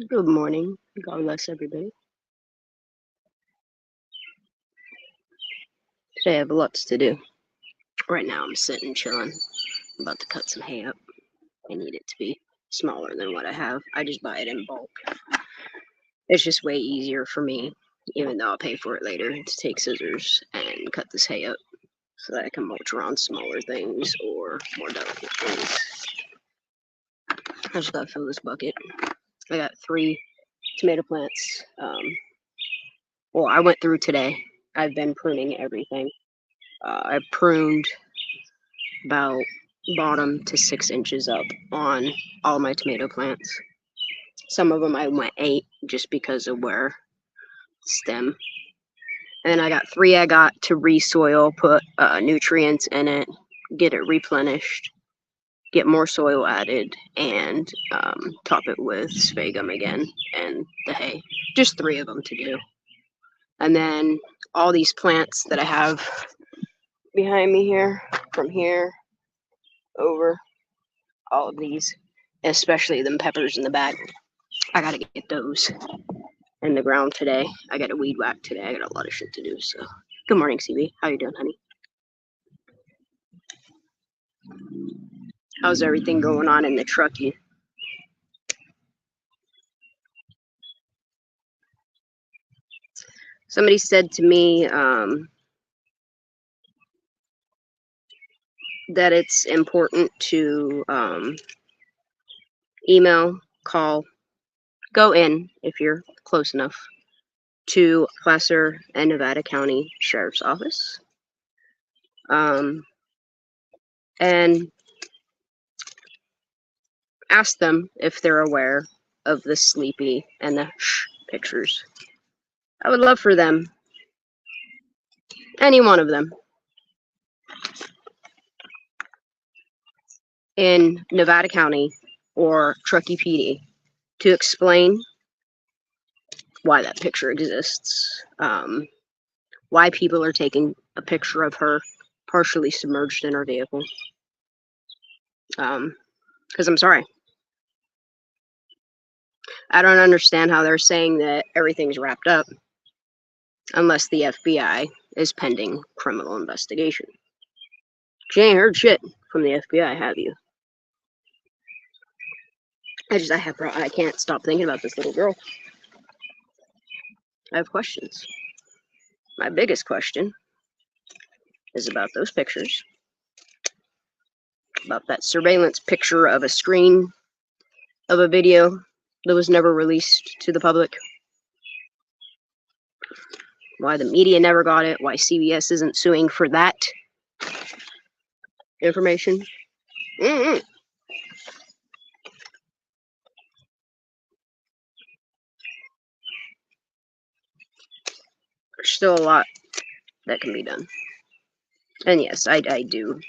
Good morning. God bless everybody. Today I have lots to do. Right now I'm sitting chilling. I'm about to cut some hay up. I need it to be smaller than what I have. I just buy it in bulk. It's just way easier for me, even though I'll pay for it later, to take scissors and cut this hay up so that I can mulch around smaller things or more delicate things. I just gotta fill this bucket. I got 3 tomato plants. Well, I went through today. I've been pruning everything. I pruned about bottom to 6 inches up on all my tomato plants. Some of them I went 8 just because of where stem. And then I got 3 I got to re-soil, put nutrients in it, get it replenished, get more soil added, and top it with sphagnum again and the hay. Just 3 of them to do. And then all these plants that I have behind me here, from here over, all of these, especially them peppers in the back. I gotta get those in the ground today. I got a weed whack today. I got a lot of shit to do. So, good morning, CB. How you doing, honey? How's everything going on in the trucky? Somebody said to me that it's important to email, call, go in if you're close enough to Placer and Nevada County Sheriff's Office. And ask them if they're aware of the sleepy and the shh pictures. I would love for them, any one of them, in Nevada County or Truckee PD to explain why that picture exists, why people are taking a picture of her partially submerged in her vehicle. Because I'm sorry. I don't understand how they're saying that everything's wrapped up unless the FBI is pending criminal investigation. You ain't heard shit from the FBI, have you? I can't stop thinking about this little girl. I have questions. My biggest question is about those pictures, about that surveillance picture of a screen of a video that was never released to the public. Why the media never got it, why CBS isn't suing for that information. There's still a lot that can be done. And yes, I do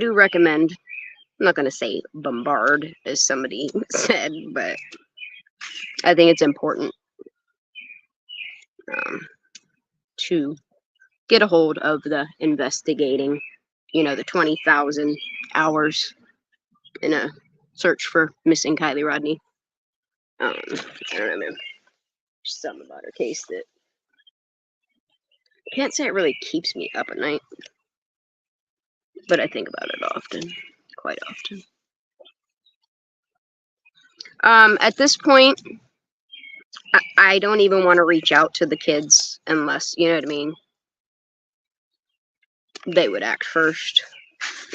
recommend, I'm not going to say bombard, as somebody said, but I think it's important to get a hold of the investigating, the 20,000 hours in a search for missing Kylie Rodney. I don't know, man. There's something about her case that I can't say it really keeps me up at night, but I think about it often, quite often. At this point, I don't even want to reach out to the kids unless, you know what I mean, they would act first.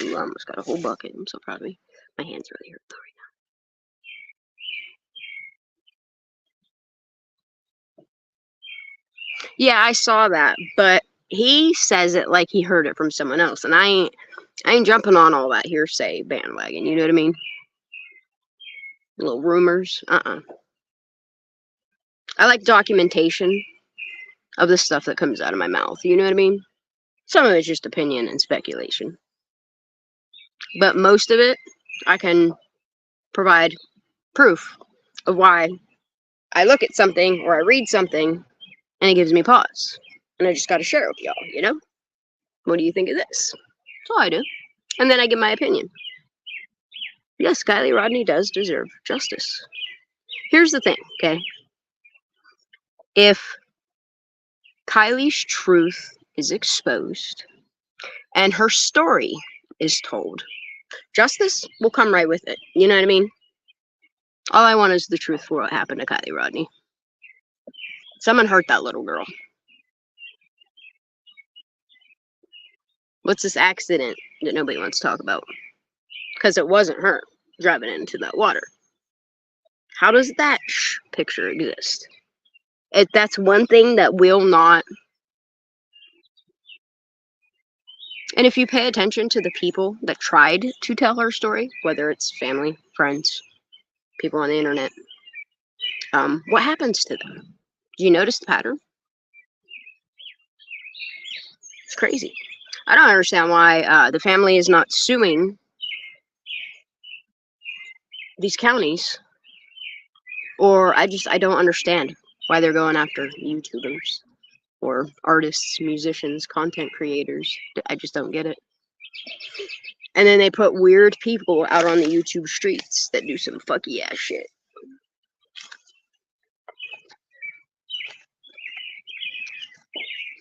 Ooh, I almost got a whole bucket. I'm so proud of me. My hands really hurt though right now. Yeah, I saw that, but he says it like he heard it from someone else, and I ain't jumping on all that hearsay bandwagon. You know what I mean? Little rumors. I like documentation of the stuff that comes out of my mouth. You know what I mean? Some of it's just opinion and speculation, but most of it, I can provide proof of why I look at something or I read something and it gives me pause. And I just got to share it with y'all, you know? What do you think of this? That's all I do. And then I give my opinion. Yes, Kylie Rodney does deserve justice. Here's the thing, okay? If Kylie's truth is exposed and her story is told, justice will come right with it. You know what I mean? All I want is the truth for what happened to Kylie Rodney. Someone hurt that little girl. What's this accident that nobody wants to talk about? Because it wasn't her driving into that water. How does that picture exist? That's one thing that will not. And if you pay attention to the people that tried to tell her story, whether it's family, friends, people on the internet, what happens to them? Do you notice the pattern? It's crazy. I don't understand why the family is not suing these counties, or I don't understand why they're going after YouTubers or artists, musicians, content creators. I just don't get it. And then they put weird people out on the YouTube streets that do some fucky ass shit.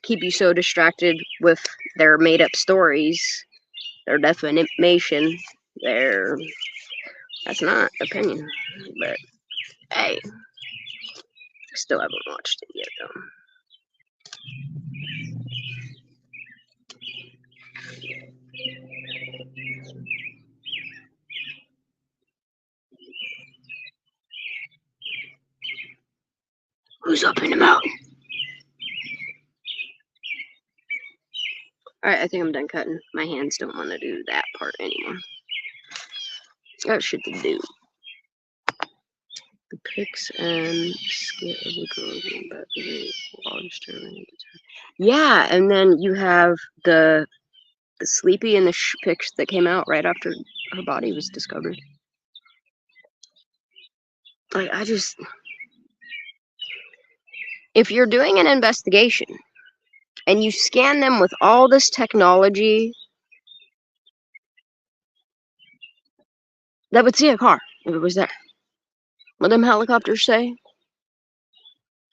Keep you so distracted with their made up stories, their defamation, their. That's not opinion. But hey, still haven't watched it yet though. Who's up in the mountain? Alright, I think I'm done cutting. My hands don't want to do that part anymore. Got shit to do. The pics and skit of the girls going back to the logs turning. Yeah, and then you have the Sleepy and the pics that came out right after her body was discovered. Like, if you're doing an investigation and you scan them with all this technology, that would see a car if it was there. What them helicopters say?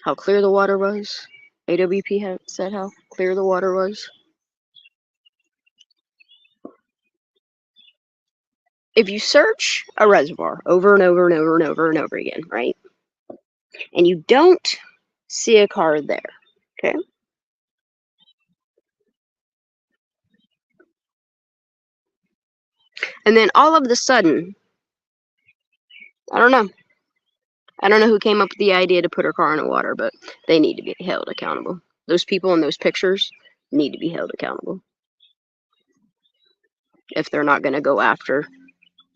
How clear the water was. AWP had said how clear the water was. If you search a reservoir over and over and over and over and over again, right? And you don't see a car there, okay? And then all of a sudden, I don't know. I don't know who came up with the idea to put her car in the water, but they need to be held accountable. Those people in those pictures need to be held accountable. If they're not going to go after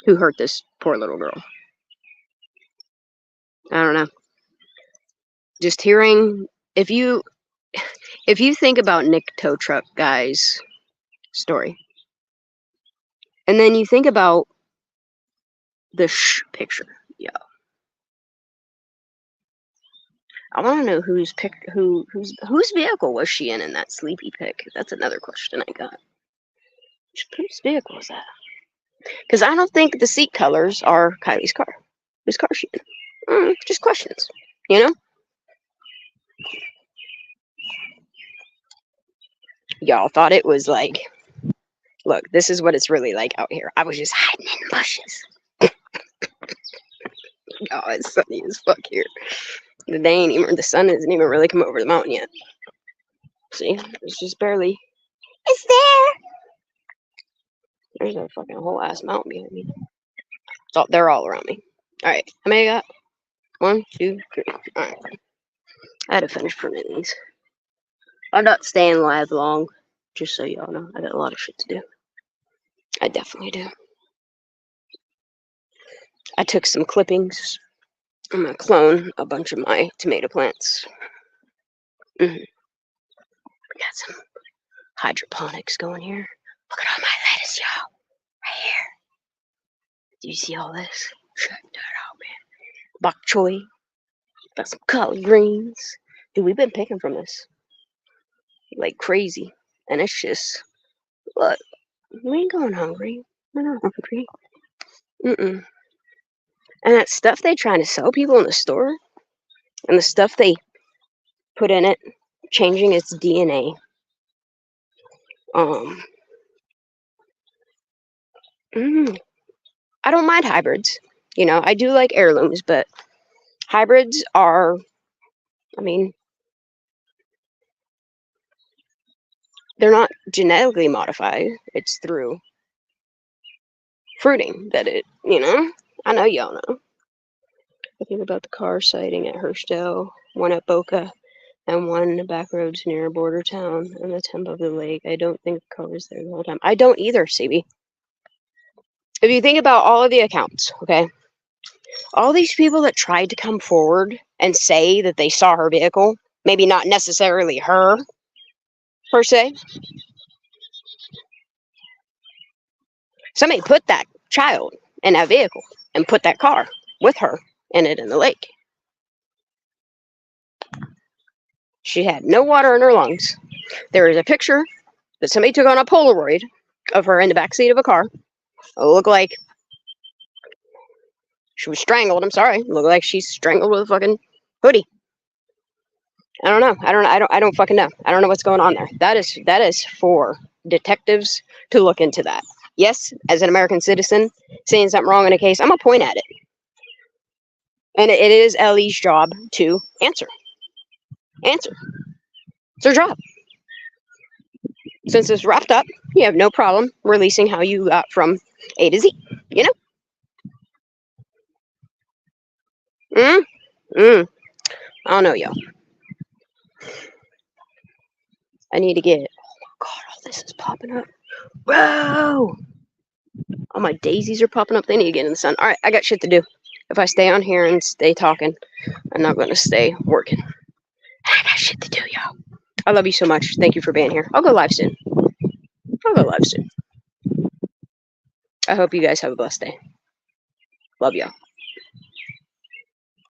who hurt this poor little girl. I don't know. Just hearing, if you think about Nick Tow Truck Guy's story, and then you think about the picture, yeah. I want to know whose vehicle was she in that Sleepy pic? That's another question I got. Whose vehicle was that? Because I don't think the seat colors are Kylie's car. Whose car is she in? Just questions, you know? Y'all thought it was like, look, this is what it's really like out here. I was just hiding in the bushes. Oh, it's sunny as fuck here. The sun hasn't even really come over the mountain yet. See, it's just barely. It's there. There's a fucking whole ass mountain behind me. So they're all around me. All right, how many I got? 1, 2, 3. All right. I had to finish printing these. I'm not staying live long, just so y'all know. I got a lot of shit to do. I definitely do. I took some clippings. I'm gonna clone a bunch of my tomato plants. We got some hydroponics going here. Look at all my lettuce, y'all. Right here. Do you see all this? Check that out, man. Bok choy. Got some collard greens. Dude, we've been picking from this like crazy. And it's just, look, we ain't going hungry. We're not hungry. Mm-mm. And that stuff they trying to sell people in the store, and the stuff they put in it, changing its DNA. Um, mm, I don't mind hybrids. You know, I do like heirlooms, but hybrids are, I mean, they're not genetically modified. It's through fruiting that I know y'all know. I think about the car sighting at Hurstdale, one at Boca, and one in the back roads near a border town and the tip of the lake. I don't think the car was there the whole time. I don't either, CB. If you think about all of the accounts, okay, all these people that tried to come forward and say that they saw her vehicle, maybe not necessarily her per se, somebody put that child in that vehicle and put that car with her in it in the lake. She had no water in her lungs. There is a picture that somebody took on a Polaroid of her in the backseat of a car. It looked like she was strangled. I'm sorry. It looked like she's strangled with a fucking hoodie. I don't know. I don't fucking know. I don't know what's going on there. That is for detectives to look into that. Yes, as an American citizen, seeing something wrong in a case, I'm gonna point at it. And it is Ellie's job to answer. Answer. It's her job. Since it's wrapped up, you have no problem releasing how you got from A to Z. You know? I don't know, yo. I need to get. Oh my god, all this is popping up. Whoa! All my daisies are popping up. They need to get in the sun. All right, I got shit to do. If I stay on here and stay talking, I'm not going to stay working. I got shit to do, y'all. I love you so much. Thank you for being here. I'll go live soon. I hope you guys have a blessed day. Love y'all.